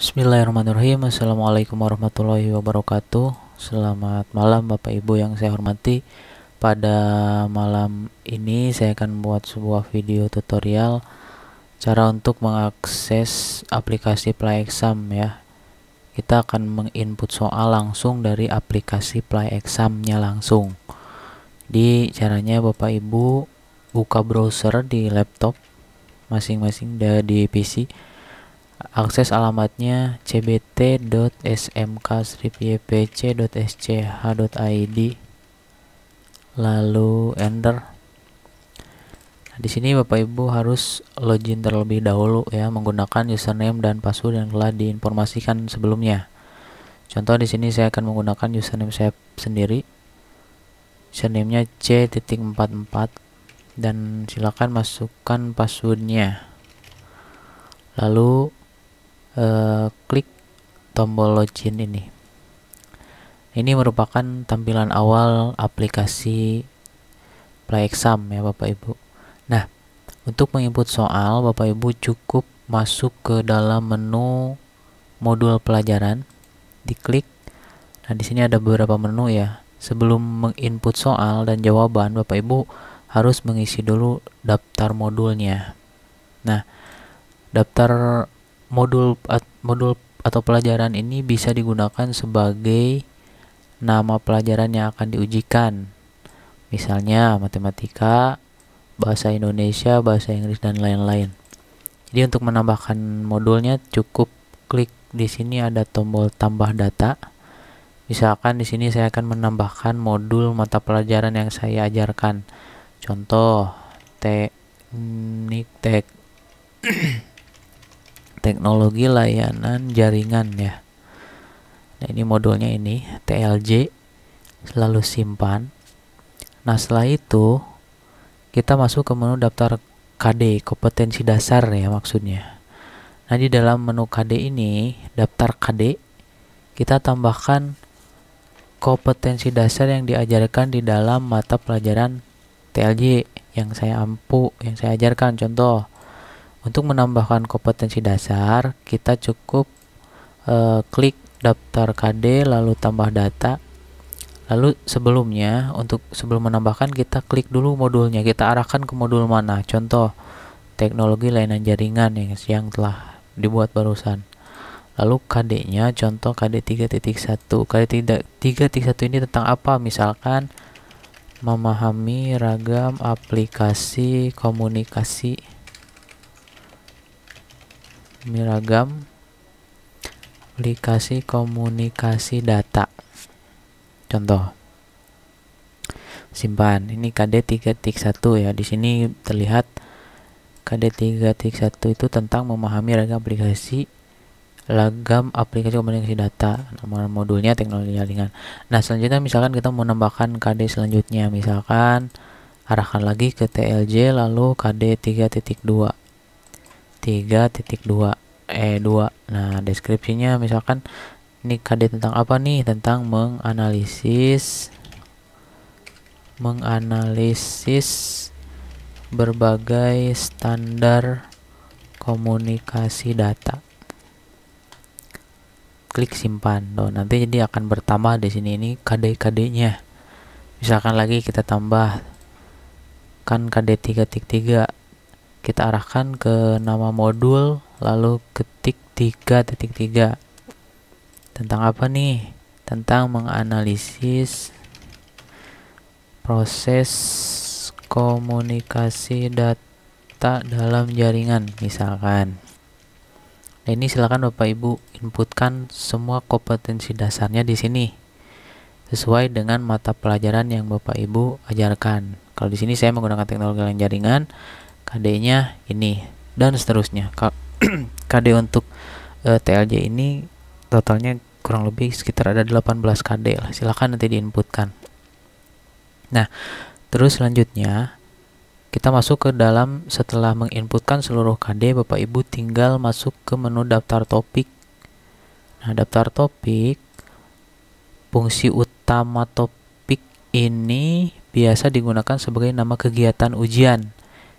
Bismillahirrahmanirrahim. Assalamualaikum warahmatullahi wabarakatuh. Selamat malam Bapak Ibu yang saya hormati. Pada malam ini saya akan membuat sebuah video tutorial cara untuk mengakses aplikasi PlayExam ya. Kita akan menginput soal langsung dari aplikasi PlayExam-nya langsung. Di caranya Bapak Ibu buka browser di laptop masing-masing di PC. Akses alamatnya cbt.smk-ypc.sch.id, lalu enter. Di sini Bapak Ibu harus login terlebih dahulu ya, menggunakan username dan password yang telah diinformasikan sebelumnya. Contoh di sini saya akan menggunakan username saya sendiri. Username-nya c.44 dan silakan masukkan passwordnya. Lalu klik tombol login ini. Ini merupakan tampilan awal aplikasi PlayExam ya Bapak Ibu. Nah, untuk menginput soal Bapak Ibu cukup masuk ke dalam menu modul pelajaran, diklik. Nah, di sini ada beberapa menu ya. Sebelum menginput soal dan jawaban, Bapak Ibu harus mengisi dulu daftar modulnya. Nah, daftar modul atau pelajaran ini bisa digunakan sebagai nama pelajaran yang akan diujikan. Misalnya matematika, bahasa Indonesia, bahasa Inggris dan lain-lain. Jadi untuk menambahkan modulnya cukup klik di sini ada tombol tambah data. Misalkan di sini saya akan menambahkan modul mata pelajaran yang saya ajarkan. Contoh teknologi layanan jaringan ya. Nah, ini modulnya ini TLJ, lalu simpan. Nah, setelah itu kita masuk ke menu daftar KD, kompetensi dasar ya maksudnya. Nah, di dalam menu KD ini, daftar KD, kita tambahkan kompetensi dasar yang diajarkan di dalam mata pelajaran TLJ yang saya ajarkan. Contoh, untuk menambahkan kompetensi dasar, kita cukup klik daftar KD, lalu tambah data. Lalu sebelum menambahkan, kita klik dulu modulnya, kita arahkan ke modul mana. Contoh, teknologi layanan jaringan yang telah dibuat barusan. Lalu KD-nya, contoh KD 3.1. KD 3.1 ini tentang apa? Misalkan, memahami ragam aplikasi komunikasi. Aplikasi komunikasi data. Contoh. Simpan. Ini KD 3.1 ya. Di sini terlihat KD 3.1 itu tentang memahami ragam aplikasi komunikasi data. Nama modulnya teknologi jaringan. Nah, selanjutnya misalkan kita mau menambahkan KD selanjutnya. Misalkan arahkan lagi ke TLJ lalu KD 3.2. 2. Nah, deskripsinya misalkan ini KD tentang apa nih? Tentang menganalisis berbagai standar komunikasi data. Klik simpan. Nanti jadi akan bertambah di sini ini KD-KD-nya. Misalkan lagi kita tambah kan KD 3.3. Kita arahkan ke nama modul, lalu ketik 3.3. Tentang apa nih? Tentang menganalisis proses komunikasi data dalam jaringan, misalkan. Nah, ini silakan Bapak Ibu inputkan semua kompetensi dasarnya di sini sesuai dengan mata pelajaran yang Bapak Ibu ajarkan. Kalau di sini saya menggunakan teknologi layanan jaringan, KD-nya ini dan seterusnya. KD untuk TLJ ini totalnya kurang lebih sekitar ada 18 KD lah. Silahkan nanti diinputkan. Nah, terus selanjutnya kita masuk ke dalam, setelah menginputkan seluruh KD, Bapak Ibu tinggal masuk ke menu daftar topik. Nah, daftar topik, fungsi utama topik ini biasa digunakan sebagai nama kegiatan ujian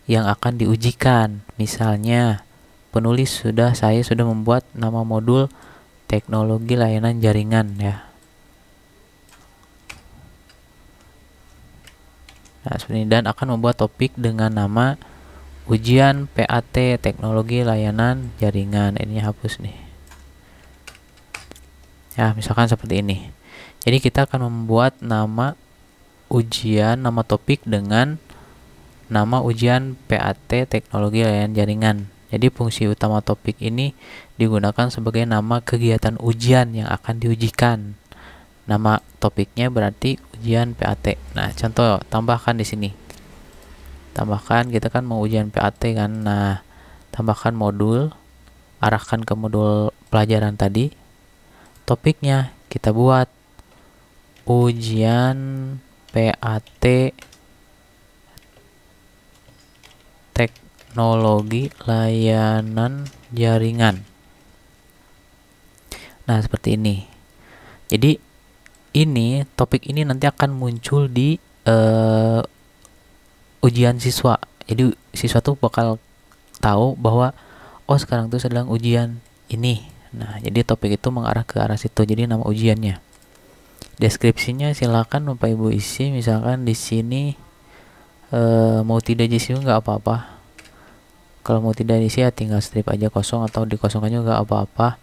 yang akan diujikan. Misalnya penulis saya sudah membuat nama modul teknologi layanan jaringan ya. Nah, seperti ini, dan akan membuat topik dengan nama ujian PAT teknologi layanan jaringan. Ini hapus nih. Ya, misalkan seperti ini. Jadi kita akan membuat nama ujian, nama topik dengan nama ujian PAT teknologi layanan jaringan. Jadi fungsi utama topik ini digunakan sebagai nama kegiatan ujian yang akan diujikan. Nama topiknya berarti ujian PAT. Nah, contoh tambahkan di sini. Tambahkan, kita kan mau ujian PAT kan. Nah, tambahkan modul, arahkan ke modul pelajaran tadi. Topiknya kita buat ujian PAT teknologi layanan jaringan. Nah, seperti ini. Jadi ini topik ini nanti akan muncul di ujian siswa. Jadi siswa tuh bakal tahu bahwa oh sekarang tuh sedang ujian ini. Nah, jadi topik itu mengarah ke arah situ. Jadi nama ujiannya. Deskripsinya silakan Bapak Ibu isi. Misalkan di sini mau tidak diisi nggak apa-apa. Kalau mau tidak diisi ya tinggal strip aja kosong atau dikosongkan juga nggak apa-apa.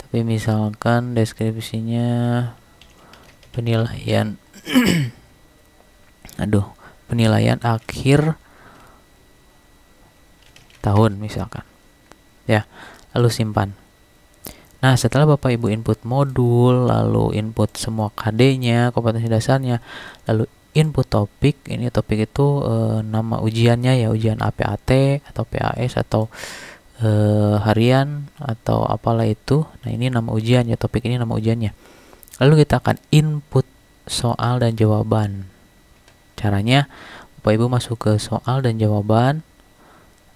Tapi misalkan deskripsinya penilaian penilaian akhir tahun misalkan ya, lalu simpan. Nah, setelah Bapak Ibu input modul, lalu input semua KD-nya, kompetensi dasarnya, lalu input topik, ini topik itu nama ujiannya ya, ujian APAT atau PAS atau harian atau apalah itu. Nah, ini nama ujiannya, topik ini nama ujiannya. Lalu kita akan input soal dan jawaban. Caranya Bapak Ibu masuk ke soal dan jawaban.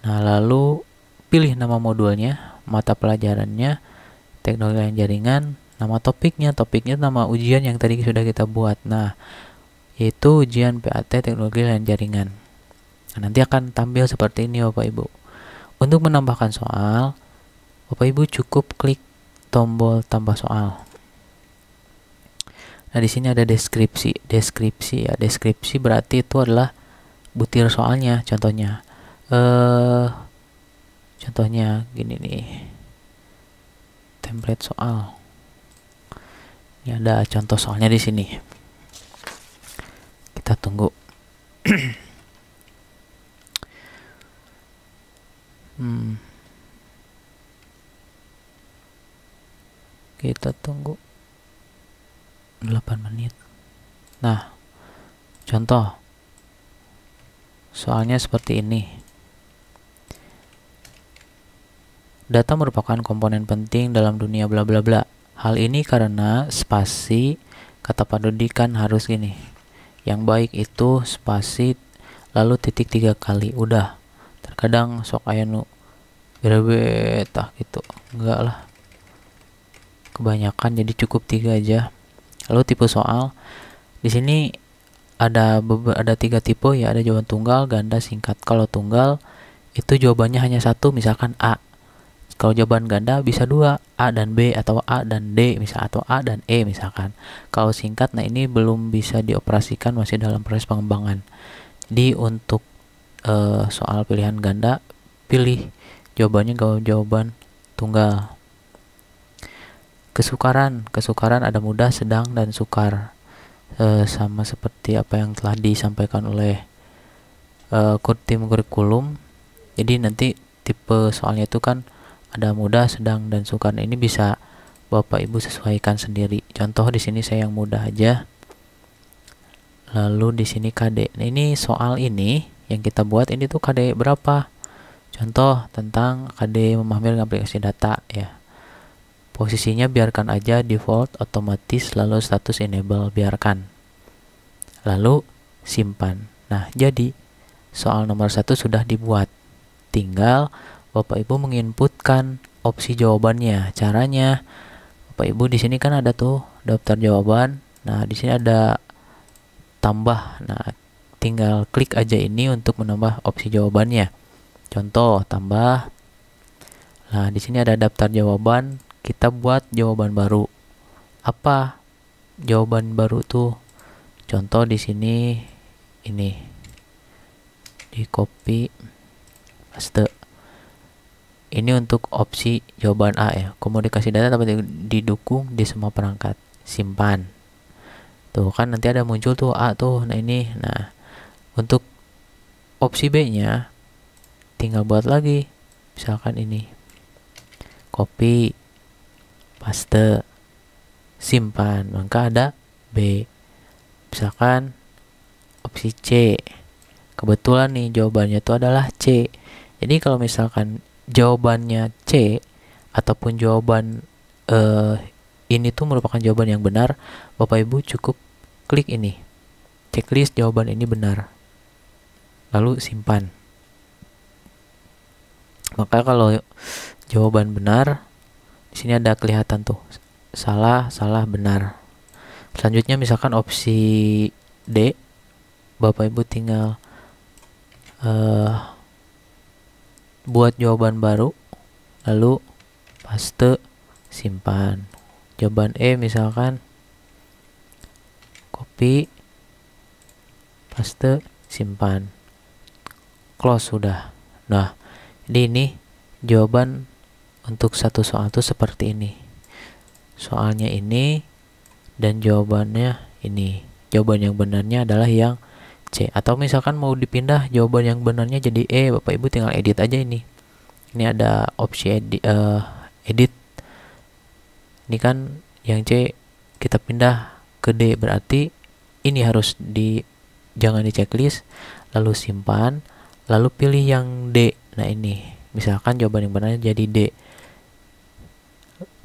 Nah, lalu pilih nama modulnya, mata pelajarannya, teknologi jaringan, nama topiknya nama ujian yang tadi sudah kita buat. Nah, yaitu ujian PAT teknologi jaringan. Nah, nanti akan tampil seperti ini Bapak Ibu. Untuk menambahkan soal, Bapak Ibu cukup klik tombol tambah soal. Nah, di sini ada deskripsi ya. Deskripsi berarti itu adalah butir soalnya. Contohnya gini nih. Template soal. Ini ada contoh soalnya di sini. Kita tunggu. Kita tunggu 8 menit. Nah, contoh soalnya seperti ini. Data merupakan komponen penting dalam dunia bla bla bla. Hal ini karena spasi kata padudikan harus gini. Yang baik itu spasi lalu titik 3 kali. Udah. Terkadang sok aya nu berebetah gitu. Enggak lah. Kebanyakan, jadi cukup 3 aja. Lalu tipe soal. Di sini ada 3 tipe ya, ada jawaban tunggal, ganda, singkat. Kalau tunggal itu jawabannya hanya satu, misalkan A. Kalau jawaban ganda bisa 2, A dan B atau A dan D misal, atau A dan E misalkan. Kalau singkat, nah ini belum bisa dioperasikan, masih dalam proses pengembangan. Jadi untuk soal pilihan ganda, pilih jawabannya jawaban tunggal. Kesukaran ada mudah, sedang, dan sukar. Sama seperti apa yang telah disampaikan oleh tim kurikulum. Jadi nanti tipe soalnya itu kan ada mudah, sedang, dan sukar. Ini bisa Bapak Ibu sesuaikan sendiri. Contoh di sini saya yang mudah aja. Lalu di sini KD. Nah, ini soal ini yang kita buat ini tuh KD berapa? Contoh tentang KD memahami aplikasi data ya. Posisinya biarkan aja default otomatis, lalu status enable biarkan. Lalu simpan. Nah, jadi soal nomor 1 sudah dibuat. Tinggal Bapak Ibu menginputkan opsi jawabannya. Caranya Bapak Ibu di sini kan ada tuh daftar jawaban. Nah, di sini ada tambah. Nah, tinggal klik aja ini untuk menambah opsi jawabannya. Contoh tambah Nah, di sini ada daftar jawaban, kita buat jawaban baru. Apa jawaban baru tuh? Contoh di sini ini. Di copy paste. Ini untuk opsi jawaban A ya. Komunikasi data dapat didukung di semua perangkat. Simpan. Tuh kan nanti ada muncul tuh A tuh. Nah ini. Nah, untuk opsi B-nya tinggal buat lagi. Misalkan ini. Copy paste, simpan, maka ada B. Misalkan opsi C. Kebetulan nih jawabannya itu adalah C. Jadi kalau misalkan jawabannya C ataupun jawaban ini tuh merupakan jawaban yang benar, Bapak Ibu cukup klik ini. Checklist jawaban ini benar. Lalu simpan. Maka kalau jawaban benar, di sini ada kelihatan tuh salah, salah, benar. Selanjutnya misalkan opsi D, Bapak Ibu tinggal buat jawaban baru, lalu paste, simpan. Jawaban E misalkan copy, paste, simpan, close sudah. Nah, jadi ini jawaban untuk satu soal itu seperti ini. Soalnya ini dan jawabannya ini. Jawaban yang benarnya adalah yang C. Atau misalkan mau dipindah jawaban yang benarnya jadi E, Bapak Ibu tinggal edit aja ini. Ini ada opsi edit. Ini kan yang C kita pindah ke D, berarti ini harus jangan di checklist, lalu simpan, lalu pilih yang D. Nah ini, misalkan jawaban yang benarnya jadi D.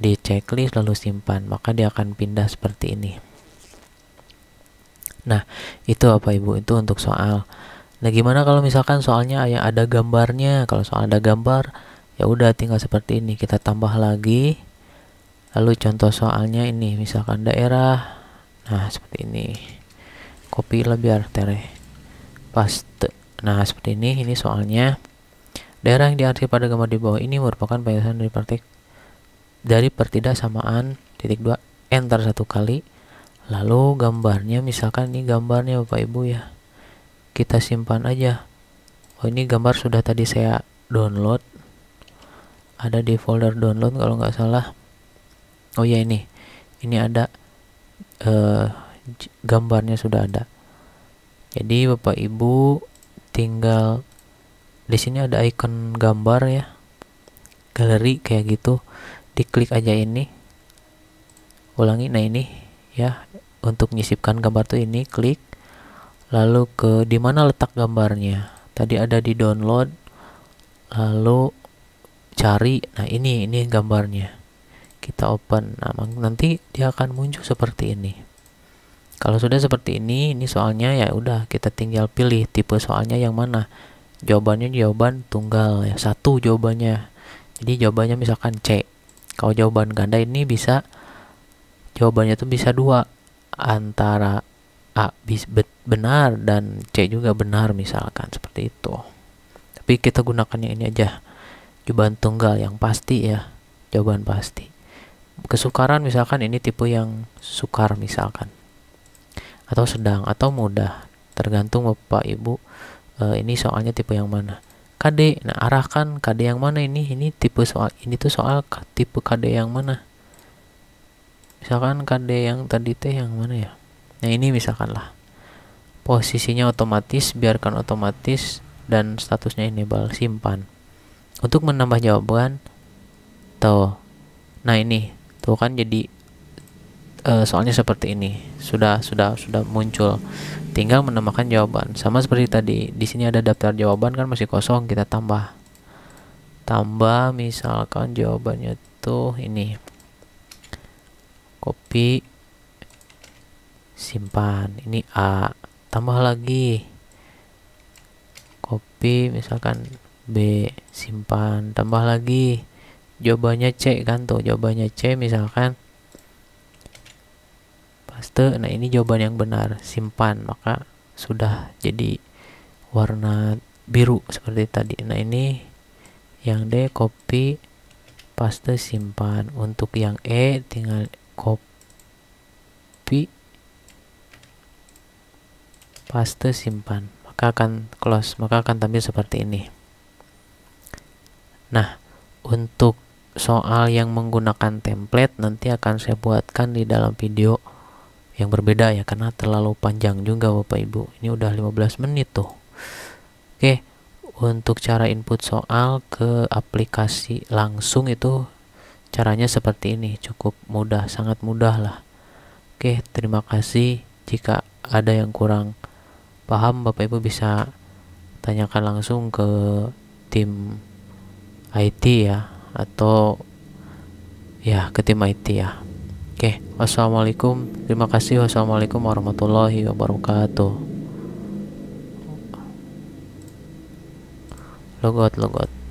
Di checklist lalu simpan, maka dia akan pindah seperti ini. Nah, itu Bapak Ibu, itu untuk soal. Nah, gimana kalau misalkan soalnya yang ada gambarnya? Kalau soal ada gambar, ya udah tinggal seperti ini, kita tambah lagi. Lalu contoh soalnya ini, misalkan daerah. Nah, seperti ini. Copy lah biar tere. Paste. Nah, seperti ini soalnya. Daerah yang diartikan pada gambar di bawah ini merupakan penjelasan dari pertidaksamaan (2) enter satu kali. Lalu gambarnya, misalkan ini gambarnya Bapak Ibu ya, kita simpan aja. Oh, ini gambar sudah tadi saya download, ada di folder download kalau nggak salah. Oh ya, ini ada gambarnya sudah ada. Jadi Bapak Ibu tinggal di sini ada icon gambar ya, galeri kayak gitu, diklik aja ini. Ulangi, nah ini ya, untuk menyisipkan gambar tuh ini klik, lalu ke di mana letak gambarnya, tadi ada di download, lalu cari. Nah ini gambarnya, kita open. Nah nanti dia akan muncul seperti ini. Kalau sudah seperti ini soalnya, ya udah kita tinggal pilih tipe soalnya yang mana. Jawabannya jawaban tunggal ya, satu jawabannya, jadi jawabannya misalkan C. Kalau jawaban ganda ini bisa jawabannya tuh bisa dua, antara A benar dan C juga benar misalkan, seperti itu. Tapi kita gunakannya ini aja, jawaban tunggal yang pasti ya, jawaban pasti. Kesukaran misalkan ini tipe yang sukar misalkan, atau sedang atau mudah, tergantung Bapak Ibu ini soalnya tipe yang mana. KD, nah arahkan KD yang mana ini tipe soal ini tuh soal tipe KD yang mana. Misalkan KD yang tadi teh yang mana ya? Nah ini misalkan lah. Posisinya otomatis, biarkan otomatis, dan statusnya enable, simpan. Untuk menambah jawaban, tuh. Nah ini, tuh kan jadi soalnya seperti ini. Sudah muncul. Tinggal menambahkan jawaban. Sama seperti tadi. Di sini ada daftar jawaban kan masih kosong, kita tambah. Tambah misalkan jawabannya tuh ini. Copy, simpan, ini A, tambah lagi, copy misalkan B, simpan, tambah lagi, jawabannya C kan tuh, jawabannya C misalkan, paste. Nah ini jawaban yang benar, simpan, maka sudah jadi warna biru seperti tadi. Nah ini yang D, copy, paste, simpan. Untuk yang E tinggal copy, paste, simpan, maka akan close, maka akan tampil seperti ini. Nah, untuk soal yang menggunakan template nanti akan saya buatkan di dalam video yang berbeda ya, karena terlalu panjang juga Bapak Ibu. Ini udah 15 menit tuh. Oke, untuk cara input soal ke aplikasi langsung itu caranya seperti ini, cukup mudah, sangat mudah lah. Oke, terima kasih. Jika ada yang kurang paham, Bapak Ibu bisa tanyakan langsung ke tim IT ya, atau ya ke tim IT ya. Oke, wassalamualaikum. Terima kasih. Wassalamualaikum warahmatullahi wabarakatuh. Logout.